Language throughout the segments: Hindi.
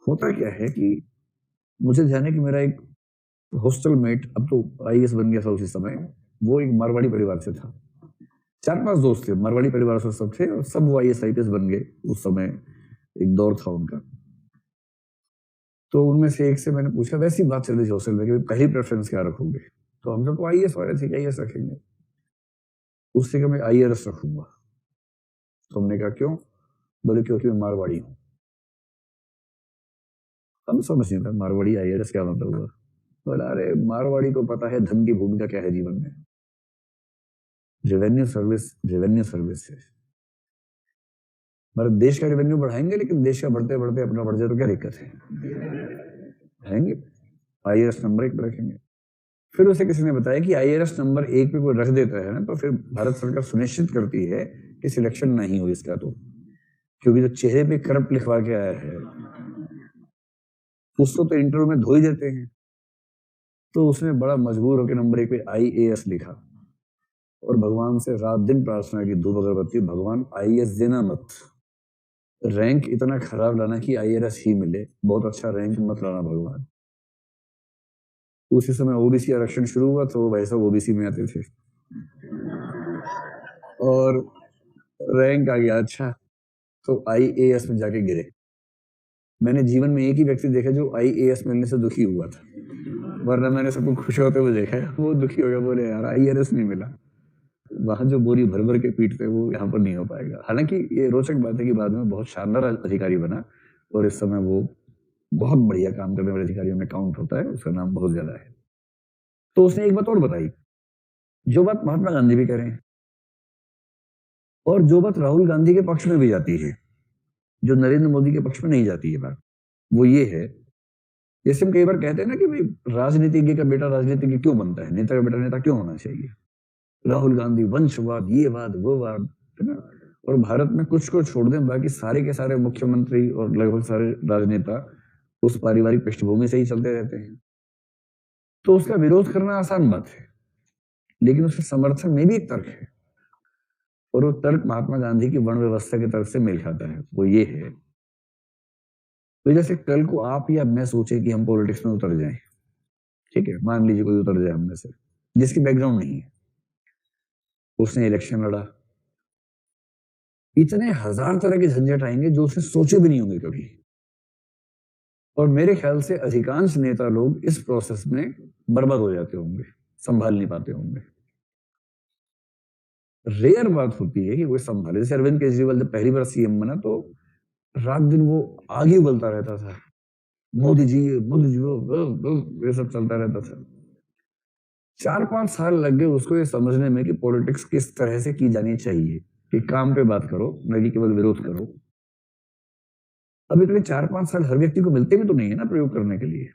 होता क्या है कि मुझे ध्यान है कि मेरा एक हॉस्टल मेट, अब तो आईएएस बन गया था उसी समय, वो एक मारवाड़ी परिवार से था। 4-5 दोस्त थे, मारवाड़ी परिवार से सब थे और सब वो आईएएस आईपीएस बन गए। उस समय एक दौर था उनका। तो उनमें से एक से मैंने पूछा, वैसी बात चल रही थी हॉस्टल में कि पहली प्रेफरेंस क्या रखोगे? तो हम लोग तो आईएएस वाले थे कि आईएएस रखेंगे। उससे कि मैं आईआरएस रखूंगा। तो हमने कहा क्यों? बोले क्योंकि मैं मारवाड़ी हूँ। हम समझ नहीं था मारवाड़ी आईआरएस क्या मतलब हुआ। बोला अरे मारवाड़ी को पता है धन की भूमिका क्या है जीवन में। रेवेन्यू सर्विस है। मतलब देश का रेवेन्यू बढ़ाएंगे, लेकिन देश का बढ़ते बढ़ते अपना बढ़ जाए तो क्या दिक्कत है? बढ़ाएंगे। आईआरएस नंबर 1 पे रखेंगे। फिर उसे किसी ने बताया कि आईआरएस नंबर 1 पे कोई रख देता है ना, तो फिर भारत सरकार सुनिश्चित करती है कि सिलेक्शन नहीं हो इसका। तो क्योंकि जो चेहरे पे करप्ट लिखवा के आया है उसको तो इंटरव्यू में धो ही देते हैं। तो उसने बड़ा मजबूर होकर नंबर 1 पे आईएएस लिखा और भगवान से रात दिन प्रार्थना की, धूप अगरबत्ती, भगवान आईएएस देना मत, रैंक इतना खराब लाना कि आईआरएस ही मिले, बहुत अच्छा रैंक मत लाना भगवान। उसी समय ओबीसी आरक्षण शुरू हुआ तो भाई साहब ओबीसी में आते थे और रैंक आ गया अच्छा, तो आईएएस में जाके गिरे। मैंने जीवन में एक ही व्यक्ति देखा जो आईएएस मिलने से दुखी हुआ था, वरना मैंने सबको खुश होते हुए देखा है। वो दुखी हो गया, बोले यार आईआरएस नहीं मिला। वहां जो बोरी भर भर के पीटते वो यहाँ पर नहीं हो पाएगा। हालांकि ये रोचक बात है कि बाद में बहुत शानदार अधिकारी बना और इस समय वो बहुत बढ़िया काम करने वाले अधिकारियों में काउंट होता है, उसका नाम बहुत ज्यादा है। तो उसने एक बात और बताई, जो बात महात्मा गांधी भी कह रहे हैं और जो बात राहुल गांधी के पक्ष में भी जाती है, जो नरेंद्र मोदी के पक्ष में नहीं जाती है बात, वो ये है, जैसे हम कई बार कहते हैं ना कि भाई राजनीतिज्ञ का बेटा राजनीतिज्ञ क्यों बनता है, नेता का बेटा नेता क्यों होना चाहिए? राहुल गांधी वंशवाद, ये वाद वो वाद, है ना? और भारत में कुछ को छोड़ दें बाकी सारे के सारे मुख्यमंत्री और लगभग सारे राजनेता उस पारिवारिक पृष्ठभूमि से ही चलते रहते हैं। तो उसका विरोध करना आसान बात है, लेकिन उसके समर्थन में भी एक तर्क है और वो तर्क महात्मा गांधी की वर्ण व्यवस्था के तर्क से मेल खाता है। वो ये है, तो जैसे कल को आप या मैं सोचे कि हम पॉलिटिक्स में उतर जाएं, ठीक है, मान लीजिए कोई उतर जाए हम में से जिसकी बैकग्राउंड नहीं है, उसने इलेक्शन लड़ा, इतने हजार तरह के झंझट आएंगे जो उसने सोचे भी नहीं होंगे कभी। और मेरे ख्याल से अधिकांश नेता लोग इस प्रोसेस में बर्बाद हो जाते होंगे, संभाल नहीं पाते होंगे। रेयर बात होती है कि कोई संभाले। जैसे अरविंद केजरीवाल जब पहली बार सीएम बना तो रात दिन वो आगे उबलता रहता था, मोदी जी ये सब चलता रहता था। 4-5 साल लग गए उसको ये समझने में कि पॉलिटिक्स किस तरह से की जानी चाहिए, कि काम पे बात करो न कि केवल विरोध करो। अब इतने 4-5 साल हर व्यक्ति को मिलते भी तो नहीं है ना प्रयोग करने के लिए।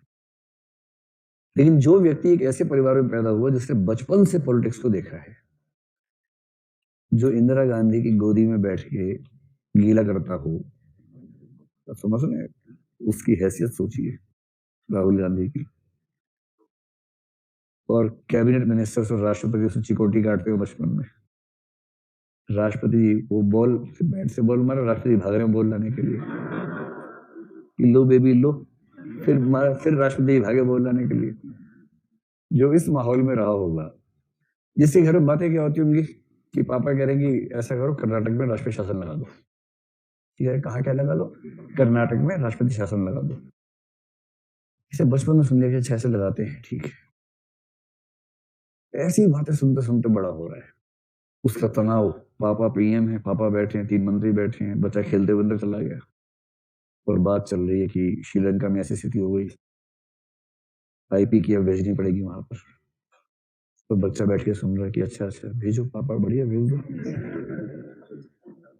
लेकिन जो व्यक्ति एक ऐसे परिवार में पैदा हुआ जिसने बचपन से पॉलिटिक्स को देखा है, जो इंदिरा गांधी की गोदी में बैठ के गीला करता हो, तो समझ रहे हैं उसकी हैसियत सोचिए राहुल गांधी की। और कैबिनेट मिनिस्टर्स और राष्ट्रपति से चिकोटी काटते हो बचपन में। राष्ट्रपति वो बॉल बैट से बॉल मारा, राष्ट्रपति भाग रहे हैं बॉल लाने के लिए कि लो बेबी लो, फिर मारा, फिर राष्ट्रपति भागे बॉल लाने के लिए। जो इस माहौल में रहा होगा, जिसके घर में बातें क्या होती होंगी कि पापा कह रहे हैं कि ऐसा करो कर्नाटक में राष्ट्रीय शासन लगा दो। कहा क्या लगा लो? कर्नाटक में राष्ट्रपति शासन लगा दो। इसे बचपन में सुन लिया, 6 से लगाते हैं, ठीक है। ऐसी बातें सुनते सुनते बड़ा हो रहा है। उसका तनाव, पापा पीएम है, पापा बैठे हैं, 3 मंत्री बैठे हैं, बच्चा खेलते हुए अंदर चला गया और बात चल रही है कि श्रीलंका में ऐसी स्थिति हो गई, आईपी की अब भेजनी पड़ेगी वहां पर। तो बच्चा बैठ के सुन रहा है कि अच्छा अच्छा भेजो पापा, बढ़िया भेज दो।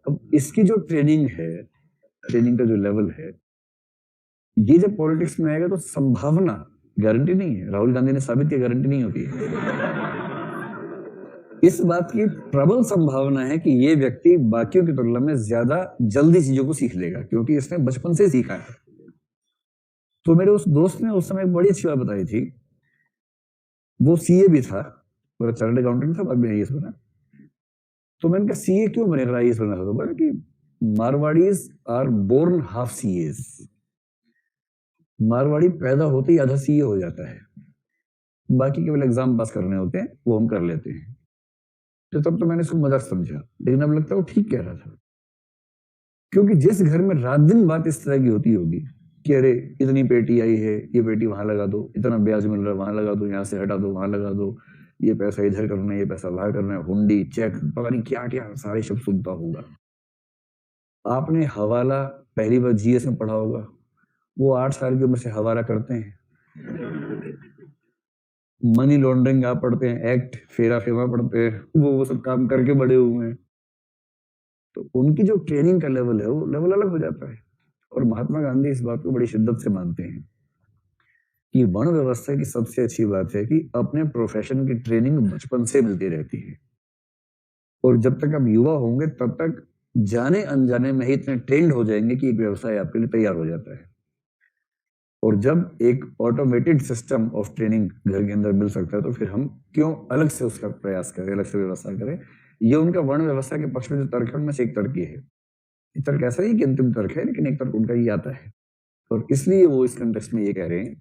अब इसकी जो ट्रेनिंग है, ट्रेनिंग का जो लेवल है, ये जब पॉलिटिक्स में आएगा तो संभावना, गारंटी नहीं है, राहुल गांधी ने साबित किया गारंटी नहीं होती है। इस बात की प्रबल संभावना है कि ये व्यक्ति बाकियों की तुलना में ज्यादा जल्दी चीजों को सीख लेगा, क्योंकि इसने बचपन से सीखा है। तो मेरे उस दोस्त ने उस समय एक बड़ी अच्छी बात बताई थी। वो सीए भी था, मेरा चार्टर्ड अकाउंटेंट था, बाद में आईएएस बना। तो मैंने कहा सीए क्यों बनेगा, आईएएस बना? तो बोला कि Marwaris are born half CS. Marwari पैदा होते ही आधा सीए हो जाता है, बाकी केवल एग्जाम पास करने होते हैं, वो हम कर लेते हैं। तो तब तो मैंने इसको मजाक समझा, लेकिन अब लगता है वो ठीक कह रहा था। क्योंकि जिस घर में रात दिन बात इस तरह की होती होगी कि अरे इतनी पेटी आई है, ये पेटी वहां लगा दो, इतना ब्याज मिल रहा है वहां लगा दो, यहाँ से हटा दो वहां लगा दो, ये पैसा इधर करना है, ये पैसा वहां करना है, हुंडी चेक पता नहीं क्या क्या सारे शब्द सुनता होगा। आपने हवाला पहली बार जीएस में पढ़ा होगा, वो 8 साल की उम्र से हवाला करते हैं। मनी लॉन्ड्रिंग आप पढ़ते हैं, एक्ट फेरा फेमा पढ़ते हैं, वो सब काम करके बड़े हुए हैं। तो उनकी जो ट्रेनिंग का लेवल है वो लेवल अलग हो जाता है। और महात्मा गांधी इस बात को बड़ी शिद्दत से मानते हैं कि वर्ण व्यवस्था की सबसे अच्छी बात है कि अपने प्रोफेशन की ट्रेनिंग बचपन से मिलती रहती है, और जब तक आप युवा होंगे तब तक जाने अनजाने में ही इतने ट्रेंड हो जाएंगे कि एक व्यवसाय आपके लिए तैयार हो जाता है। और जब एक ऑटोमेटेड सिस्टम ऑफ ट्रेनिंग घर के अंदर मिल सकता है तो फिर हम क्यों अलग से उसका प्रयास करें, अलग से व्यवस्था करें। ये उनका वर्ण व्यवस्था के पक्ष में जो तर्क है उनमें से एक तर्क ये है। ये तर्क ऐसा ही कि अंतिम तर्क है, लेकिन एक तर्क उनका ये आता है, और इसलिए वो इस कंटेक्स्ट में ये कह रहे हैं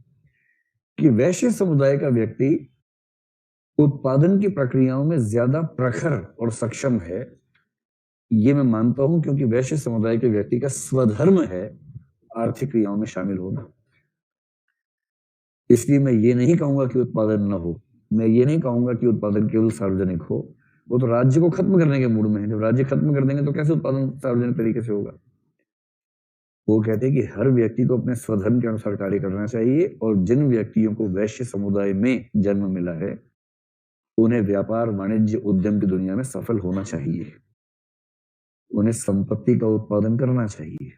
कि वैश्य समुदाय का व्यक्ति उत्पादन की प्रक्रियाओं में ज्यादा प्रखर और सक्षम है। ये मैं मानता हूं क्योंकि वैश्य समुदाय के व्यक्ति का स्वधर्म है आर्थिक क्रियाओं में शामिल होना। इसलिए मैं ये नहीं कहूंगा कि उत्पादन न हो, मैं ये नहीं कहूंगा कि उत्पादन केवल सार्वजनिक हो। वो तो राज्य को खत्म करने के मूड में है, जब राज्य खत्म कर देंगे तो कैसे उत्पादन सार्वजनिक तरीके से होगा। वो कहते हैं कि हर व्यक्ति को अपने स्वधर्म के अनुसार कार्य करना चाहिए, और जिन व्यक्तियों को वैश्य समुदाय में जन्म मिला है उन्हें व्यापार वाणिज्य उद्यम की दुनिया में सफल होना चाहिए, उन्हें संपत्ति का उत्पादन करना चाहिए।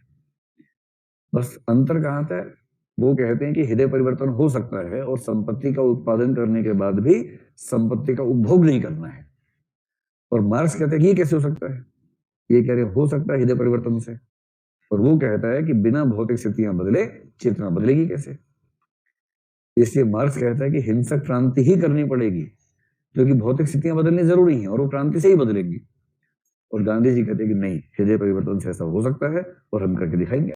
बस अंतर कहां आता है, वो कहते हैं कि हृदय परिवर्तन हो सकता है और संपत्ति का उत्पादन करने के बाद भी संपत्ति का उपभोग नहीं करना है। और मार्क्स कहते हैं कि ये कैसे हो सकता है, ये कह रहे हो सकता है हृदय परिवर्तन से, और वो कहता है कि बिना भौतिक स्थितियां बदले चेतना बदलेगी कैसे। इसलिए मार्क्स कहता है कि हिंसक क्रांति ही करनी पड़ेगी, क्योंकि भौतिक स्थितियां बदलनी जरूरी हैं और वो क्रांति से ही बदलेंगी। और गांधी जी कहते हैं कि नहीं, हृदय परिवर्तन से ऐसा हो सकता है और हम करके दिखाएंगे।